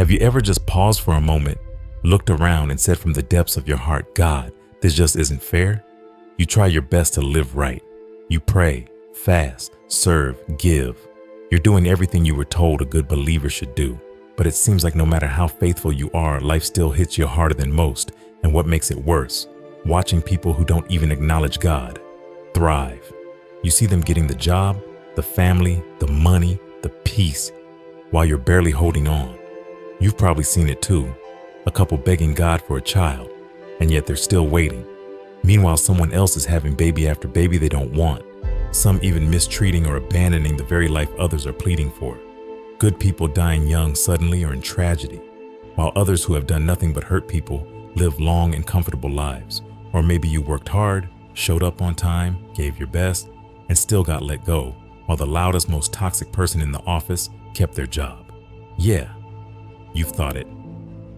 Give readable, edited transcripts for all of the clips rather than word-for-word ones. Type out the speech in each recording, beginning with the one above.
Have you ever just paused for a moment, looked around and said from the depths of your heart, God, this just isn't fair? You try your best to live right. You pray, fast, serve, give. You're doing everything you were told a good believer should do. But it seems like no matter how faithful you are, life still hits you harder than most. And what makes it worse? Watching people who don't even acknowledge God thrive. You see them getting the job, the family, the money, the peace, while you're barely holding on. You've probably seen it too. A couple begging God for a child, and yet they're still waiting. Meanwhile, someone else is having baby after baby they don't want. Some even mistreating or abandoning the very life others are pleading for. Good people dying young suddenly or in tragedy, while others who have done nothing but hurt people live long and comfortable lives. Or maybe you worked hard, showed up on time, gave your best, and still got let go, while the loudest, most toxic person in the office kept their job. Yeah, you've thought it.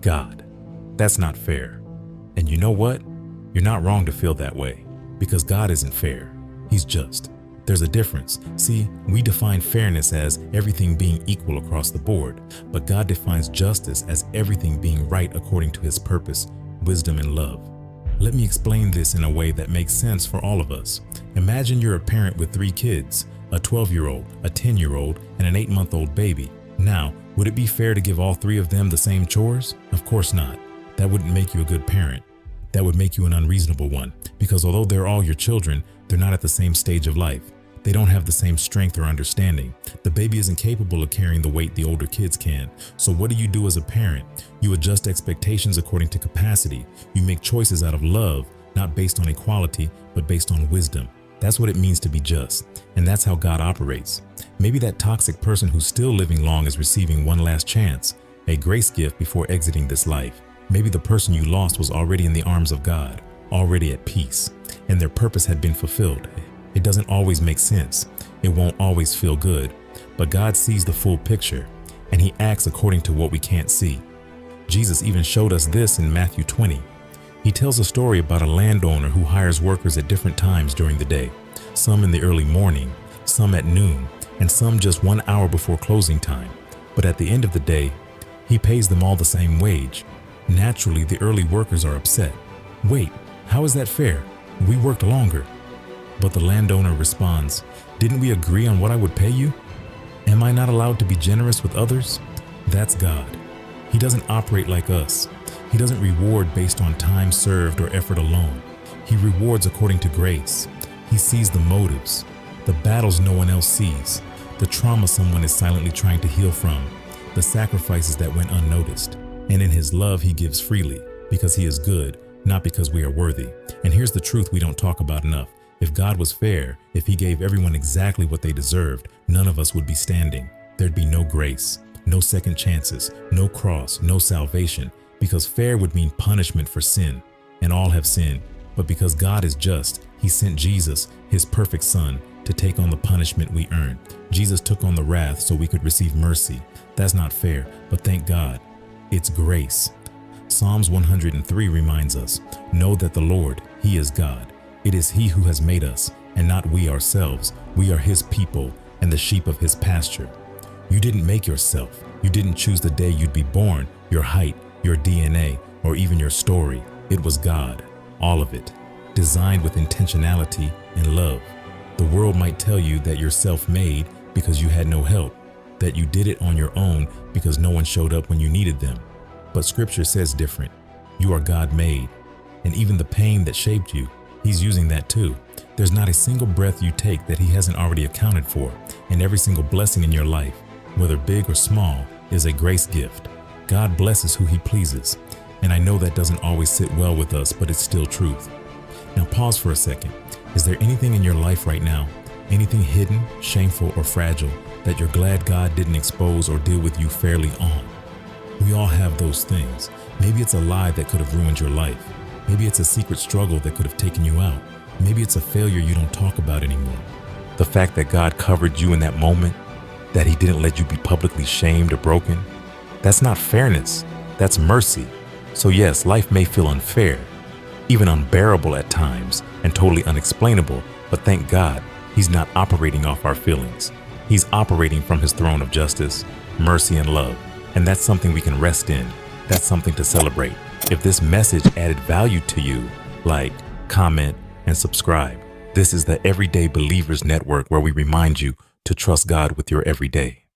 God, that's not fair. And you know what? You're not wrong to feel that way, because God isn't fair. He's just. There's a difference. See, we define fairness as everything being equal across the board, but God defines justice as everything being right according to His purpose, wisdom, and love. Let me explain this in a way that makes sense for all of us. Imagine you're a parent with 3 kids, a 12-year-old, a 10-year-old, and an 8-month-old baby. Now, would it be fair to give all 3 of them the same chores? Of course not. That wouldn't make you a good parent. That would make you an unreasonable one, because although they're all your children, they're not at the same stage of life. They don't have the same strength or understanding. The baby isn't capable of carrying the weight the older kids can. So what do you do as a parent? You adjust expectations according to capacity. You make choices out of love, not based on equality, but based on wisdom. That's what it means to be just. And that's how God operates. Maybe that toxic person who's still living long is receiving one last chance, a grace gift before exiting this life. Maybe the person you lost was already in the arms of God, already at peace, and their purpose had been fulfilled. It doesn't always make sense. It won't always feel good. But God sees the full picture, and He acts according to what we can't see. Jesus even showed us this in Matthew 20. He tells a story about a landowner who hires workers at different times during the day, some in the early morning, some at noon, and some just 1 hour before closing time. But at the end of the day, He pays them all the same wage. Naturally, the early workers are upset. Wait, how is that fair? We worked longer. But the landowner responds, didn't we agree on what I would pay you? Am I not allowed to be generous with others? That's God. He doesn't operate like us. He doesn't reward based on time served or effort alone. He rewards according to grace. He sees the motives, the battles no one else sees, the trauma someone is silently trying to heal from, the sacrifices that went unnoticed. And in His love, He gives freely because He is good, not because we are worthy. And here's the truth we don't talk about enough. If God was fair, if He gave everyone exactly what they deserved, none of us would be standing. There'd be no grace, no second chances, no cross, no salvation, because fair would mean punishment for sin, and all have sinned. But because God is just, He sent Jesus, His perfect Son, to take on the punishment we earned. Jesus took on the wrath so we could receive mercy. That's not fair, but thank God, it's grace. Psalms 103 reminds us, know that the Lord, He is God. It is He who has made us, and not we ourselves. We are His people and the sheep of His pasture. You didn't make yourself. You didn't choose the day you'd be born, your height, your DNA, or even your story. It was God, all of it, designed with intentionality and love. The world might tell you that you're self-made because you had no help, that you did it on your own because no one showed up when you needed them. But Scripture says different. You are God-made, and even the pain that shaped you, He's using that too. There's not a single breath you take that He hasn't already accounted for, and every single blessing in your life, whether big or small, is a grace gift. God blesses who He pleases, and I know that doesn't always sit well with us, but it's still truth. Now pause for a second. Is there anything in your life right now, anything hidden, shameful, or fragile that you're glad God didn't expose or deal with you fairly on? We all have those things. Maybe it's a lie that could have ruined your life. Maybe it's a secret struggle that could have taken you out. Maybe it's a failure you don't talk about anymore. The fact that God covered you in that moment, that He didn't let you be publicly shamed or broken, that's not fairness, that's mercy. So yes, life may feel unfair, even unbearable at times, and totally unexplainable, but thank God, He's not operating off our feelings. He's operating from His throne of justice, mercy, and love. And that's something we can rest in. That's something to celebrate. If this message added value to you, like, comment, and subscribe. This is the Everyday Believers Network, where we remind you to trust God with your everyday.